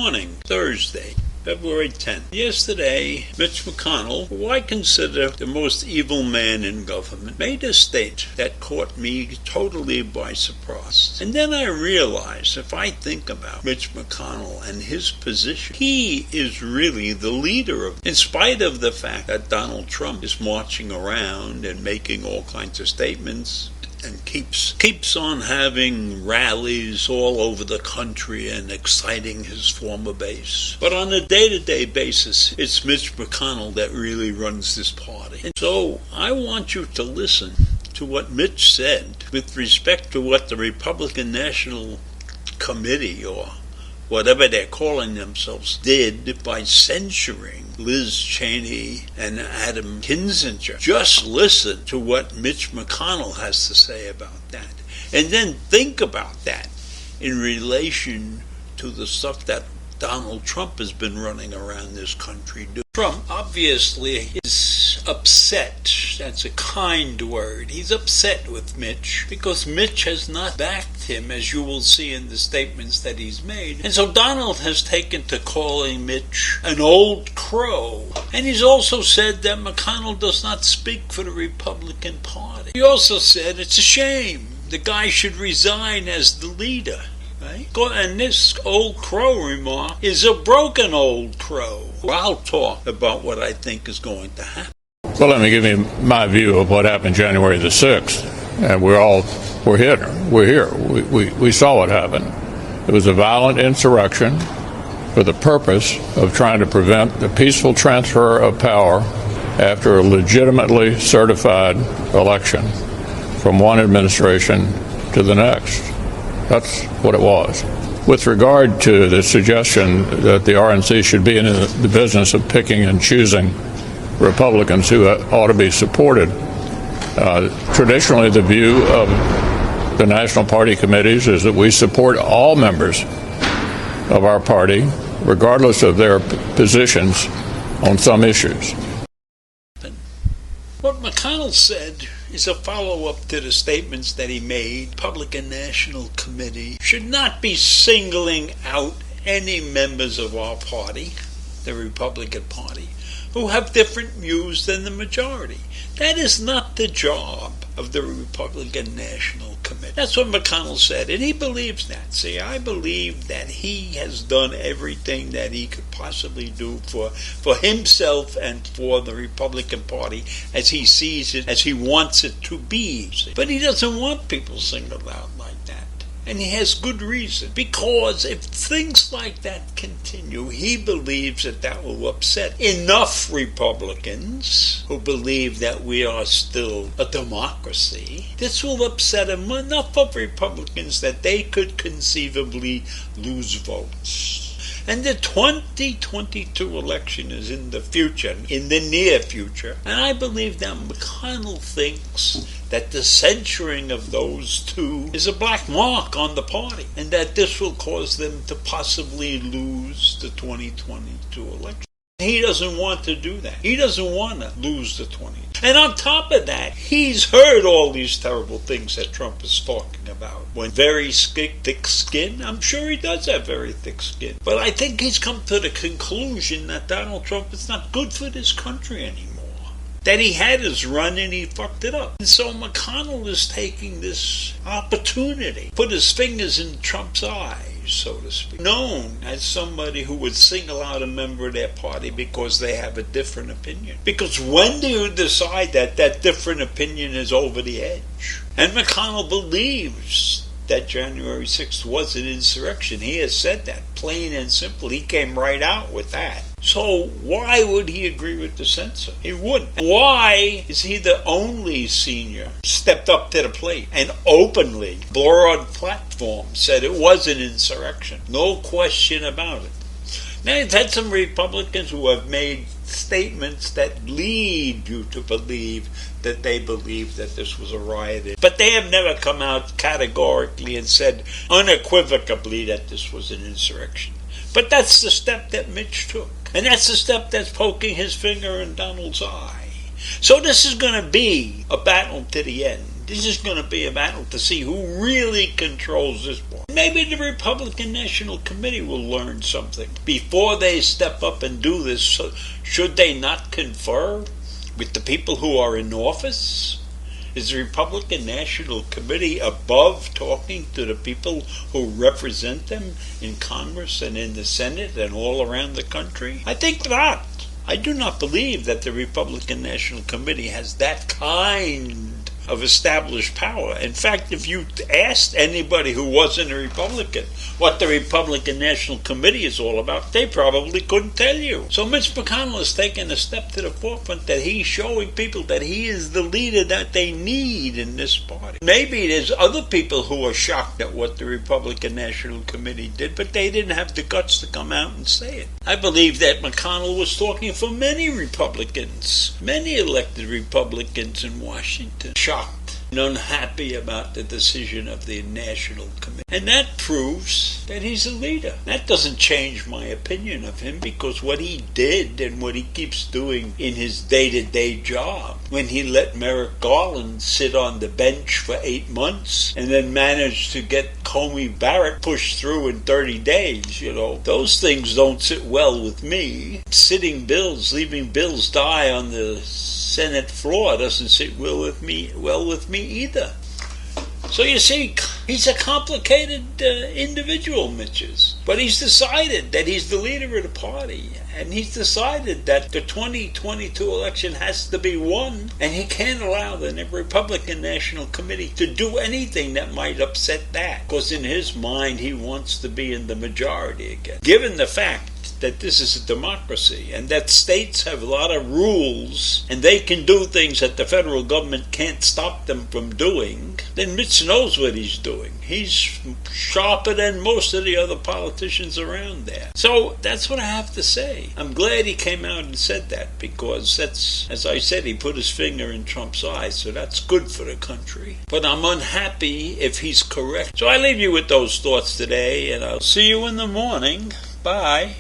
Morning, Thursday, February 10th. Yesterday, Mitch McConnell, who I consider the most evil man in government, made a statement that caught me totally by surprise. And then I realized, if I think about Mitch McConnell and his position, he is really the leader of, in spite of the fact that Donald Trump is marching around and making all kinds of statements, and keeps on having rallies all over the country and exciting his former base. But on a day-to-day basis, it's Mitch MCConnell that really runs this party. And so I want you to listen to what Mitch said with respect to what the Republican National Committee, or whatever they're calling themselves, did by censuring Liz Cheney and Adam Kinzinger. Just listen to what Mitch MCConnell has to say about that. And then think about that in relation to the stuff that Donald Trump has been running around this country doing. Trump obviously is upset. That's a kind word. He's upset with Mitch because Mitch has not backed him, as you will see in the statements that he's made. And so Donald has taken to calling Mitch an old crow. And he's also said that McConnell does not speak for the Republican Party. He also said it's a shame. The guy should resign as the leader. Right? And this old crow remark is a broken old crow. I'll talk about what I think is going to happen. Well, let me give you my view of what happened January the 6th. And we're here. We saw what happened. It was a violent insurrection for the purpose of trying to prevent the peaceful transfer of power after a legitimately certified election from one administration to the next. That's what it was. With regard to the suggestion that the RNC should be in the business of picking and choosing Republicans who ought to be supported, traditionally the view of the National Party committees is that we support all members of our party, regardless of their positions on some issues. What McConnell said is a follow-up to the statements that he made. Republican National Committee should not be singling out any members of our party, the Republican Party, who have different views than the majority. That is not the job of the Republican National Committee. That's what McConnell said, and he believes that. See, I believe that he has done everything that he could possibly do for himself and for the Republican Party as he sees it, as he wants it to be. But he doesn't want people singled out like that. And he has good reason, because if things like that continue, he believes that will upset enough Republicans who believe that we are still a democracy. This will upset enough of Republicans that they could conceivably lose votes. And the 2022 election is in the future, in the near future. And I believe that McConnell thinks that the censuring of those two is a black mark on the party, and that this will cause them to possibly lose the 2022 election. He doesn't want to do that. He doesn't want to lose the 20. And on top of that, he's heard all these terrible things that Trump is talking about. When very thick skin, I'm sure he does have very thick skin. But I think he's come to the conclusion that Donald Trump is not good for this country anymore. That he had his run and he fucked it up. And so McConnell is taking this opportunity, put his fingers in Trump's eyes, so to speak, known as somebody who would single out a member of their party because they have a different opinion. Because when do you decide that that different opinion is over the edge? And McConnell believes that January 6th was an insurrection. He has said that, plain and simple. He came right out with that. So why would he agree with the censor? He wouldn't. Why is he the only senior stepped up to the plate and openly, broad platform, said it was an insurrection? No question about it. Now, you've had some Republicans who have made statements that lead you to believe that they believe that this was a riot. But they have never come out categorically and said unequivocally that this was an insurrection. But that's the step that Mitch took. And that's the step that's poking his finger in Donald's eye. So this is going to be a battle to the end. This is going to be a battle to see who really controls this war. Maybe the Republican National Committee will learn something. Before they step up and do this, should they not confer with the people who are in office? Is the Republican National Committee above talking to the people who represent them in Congress and in the Senate and all around the country? I think not. I do not believe that the Republican National Committee has that kind of established power. In fact, if you asked anybody who wasn't a Republican what the Republican National Committee is all about, they probably couldn't tell you. So Mitch MCConnell has taken a step to the forefront that he's showing people that he is the leader that they need in this party. Maybe there's other people who are shocked at what the Republican National Committee did, but they didn't have the guts to come out and say it. I believe that McConnell was talking for many Republicans, many elected Republicans in Washington, shocked and unhappy about the decision of the National Committee. And that proves that he's a leader. That doesn't change my opinion of him, because what he did and what he keeps doing in his day-to-day job, when he let Merrick Garland sit on the bench for 8 months and then managed to get Comey Barrett pushed through in 30 days, those things don't sit well with me. Sitting bills, leaving bills die on the Senate floor doesn't sit well with me either. So you see, he's a complicated individual, Mitch is. But he's decided that he's the leader of the party. And he's decided that the 2022 election has to be won. And he can't allow the Republican National Committee to do anything that might upset that. Because in his mind, he wants to be in the majority again. Given the fact that this is a democracy and that states have a lot of rules and they can do things that the federal government can't stop them from doing, then Mitch knows what he's doing. He's sharper than most of the other politicians around there. So that's what I have to say. I'm glad he came out and said that, because that's, as I said, he put his finger in Trump's eye, so that's good for the country. But I'm unhappy if he's correct. So I leave you with those thoughts today, and I'll see you in the morning. Bye.